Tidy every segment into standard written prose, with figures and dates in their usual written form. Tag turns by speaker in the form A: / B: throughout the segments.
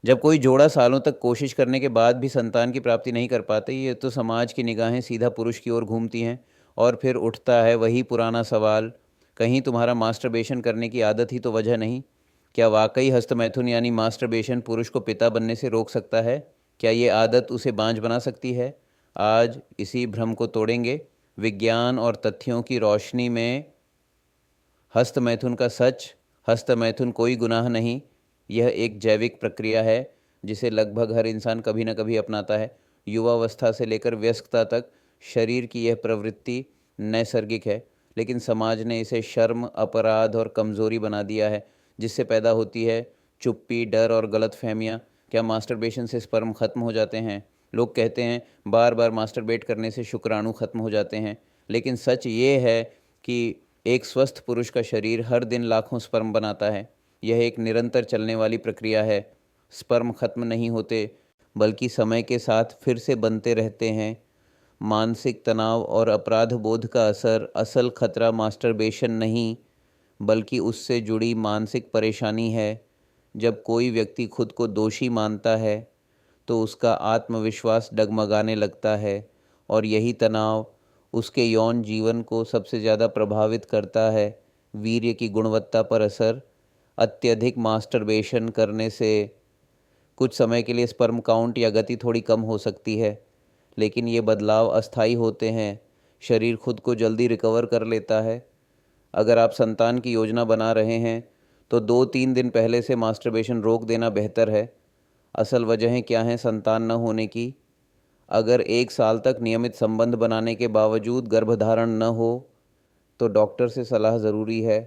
A: जब कोई जोड़ा सालों तक कोशिश करने के बाद भी संतान की प्राप्ति नहीं कर पाते, ये तो समाज की निगाहें सीधा पुरुष की ओर घूमती हैं। और फिर उठता है वही पुराना सवाल, कहीं तुम्हारा मास्टरबेशन करने की आदत ही तो वजह नहीं? क्या वाकई हस्तमैथुन यानी मास्टरबेशन पुरुष को पिता बनने से रोक सकता है? क्या ये आदत उसे बांझ बना सकती है? आज इसी भ्रम को तोड़ेंगे विज्ञान और तथ्यों की रोशनी में। हस्तमैथुन का सच। हस्तमैथुन कोई गुनाह नहीं, यह एक जैविक प्रक्रिया है जिसे लगभग हर इंसान कभी न कभी अपनाता है। युवावस्था से लेकर वयस्कता तक शरीर की यह प्रवृत्ति नैसर्गिक है, लेकिन समाज ने इसे शर्म, अपराध और कमज़ोरी बना दिया है, जिससे पैदा होती है चुप्पी, डर और गलत फहमियाँ। क्या मास्टरबेशन से स्पर्म खत्म हो जाते हैं? लोग कहते हैं बार बार मास्टरबेट करने से शुक्राणु खत्म हो जाते हैं, लेकिन सच ये है कि एक स्वस्थ पुरुष का शरीर हर दिन लाखों स्पर्म बनाता है। यह एक निरंतर चलने वाली प्रक्रिया है। स्पर्म खत्म नहीं होते, बल्कि समय के साथ फिर से बनते रहते हैं। मानसिक तनाव और अपराध बोध का असर, असल खतरा मास्टरबेशन नहीं, बल्कि उससे जुड़ी मानसिक परेशानी है। जब कोई व्यक्ति खुद को दोषी मानता है तो उसका आत्मविश्वास डगमगाने लगता है, और यही तनाव उसके यौन जीवन को सबसे ज़्यादा प्रभावित करता है। वीर्य की गुणवत्ता पर असर। अत्यधिक मास्टरबेशन करने से कुछ समय के लिए स्पर्म काउंट या गति थोड़ी कम हो सकती है, लेकिन ये बदलाव अस्थायी होते हैं। शरीर खुद को जल्दी रिकवर कर लेता है। अगर आप संतान की योजना बना रहे हैं तो 2-3 दिन पहले से मास्टरबेशन रोक देना बेहतर है। असल वजहें क्या हैं संतान न होने की? अगर 1 साल तक नियमित संबंध बनाने के बावजूद गर्भधारण न हो तो डॉक्टर से सलाह ज़रूरी है,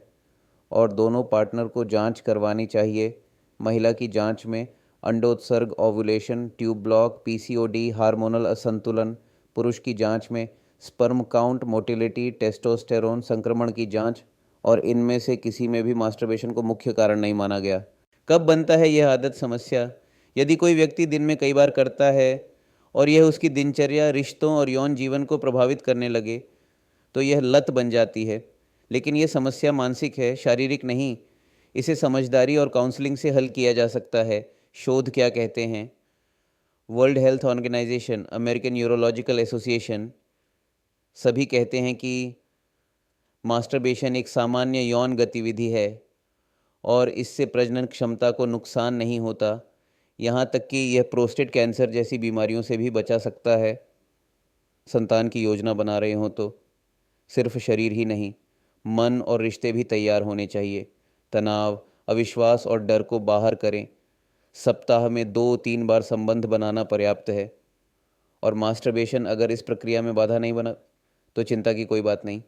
A: और दोनों पार्टनर को जांच करवानी चाहिए। महिला की जांच में अंडोत्सर्ग, ovulation, tube block, PCOD, hormonal असंतुलन। पुरुष की जांच में स्पर्म काउंट, मोटिलिटी, टेस्टोस्टेरोन, संक्रमण की जांच। और इनमें से किसी में भी मास्टरबेशन को मुख्य कारण नहीं माना गया। कब बनता है यह आदत? समस्या। यदि कोई व्यक्ति दिन में कई बार करता है और यह उसकी दिनचर्या, रिश्तों और यौन जीवन को प्रभावित करने लगे तो यह लत बन जाती है। लेकिन यह समस्या मानसिक है, शारीरिक नहीं। इसे समझदारी और काउंसलिंग से हल किया जा सकता है। शोध क्या कहते हैं? World Health Organization, American Neurological Association सभी कहते हैं कि मास्टरबेशन एक सामान्य यौन गतिविधि है और इससे प्रजनन क्षमता को नुकसान नहीं होता। यहाँ तक कि यह प्रोस्टेट कैंसर जैसी बीमारियों से भी बचा सकता है। संतान की योजना बना रहे हों तो सिर्फ शरीर ही नहीं, मन और रिश्ते भी तैयार होने चाहिए। तनाव, अविश्वास और डर को बाहर करें। सप्ताह में 2-3 बार संबंध बनाना पर्याप्त है। और मास्टरबेशन अगर इस प्रक्रिया में बाधा नहीं बना तो चिंता की कोई बात नहीं।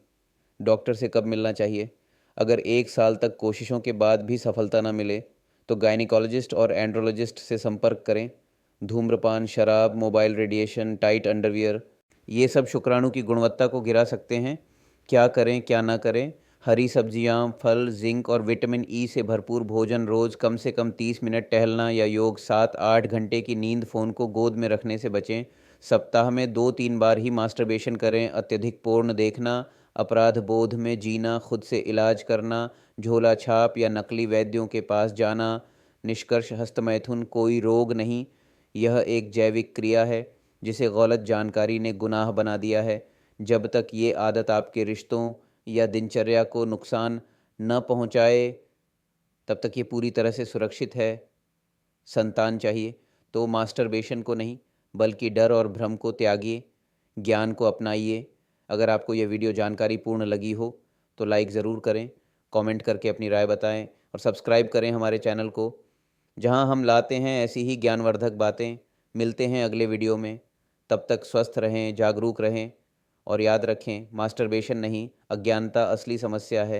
A: डॉक्टर से कब मिलना चाहिए? अगर 1 साल तक कोशिशों के बाद भी सफलता न मिले तो गायनिकोलॉजिस्ट और एंड्रोलॉजिस्ट से संपर्क करें। धूम्रपान, शराब, मोबाइल रेडिएशन, टाइट अंडरवियर, ये सब शुक्राणु की गुणवत्ता को गिरा सकते हैं। क्या करें, क्या ना करें? हरी सब्जियां, फल, जिंक और विटामिन ई से भरपूर भोजन, रोज़ कम से कम 30 मिनट टहलना या योग, 7-8 घंटे की नींद, फ़ोन को गोद में रखने से बचें। सप्ताह में 2-3 बार ही मास्टरबेशन करें। अत्यधिक पोर्न देखना, अपराध बोध में जीना, खुद से इलाज करना, झोला छाप या नकली वैद्यों के पास जाना। निष्कर्ष, हस्तमैथुन कोई रोग नहीं, यह एक जैविक क्रिया है जिसे गलत जानकारी ने गुनाह बना दिया है। जब तक ये आदत आपके रिश्तों या दिनचर्या को नुकसान न पहुंचाए, तब तक ये पूरी तरह से सुरक्षित है। संतान चाहिए तो मास्टरबेशन को नहीं, बल्कि डर और भ्रम को त्यागिए, ज्ञान को अपनाइए। अगर आपको यह वीडियो जानकारीपूर्ण लगी हो तो लाइक ज़रूर करें, कमेंट करके अपनी राय बताएं और सब्सक्राइब करें हमारे चैनल को, जहां हम लाते हैं ऐसी ही ज्ञानवर्धक बातें। मिलते हैं अगले वीडियो में। तब तक स्वस्थ रहें, जागरूक रहें और याद रखें, मास्टरबेशन नहीं, अज्ञानता असली समस्या है।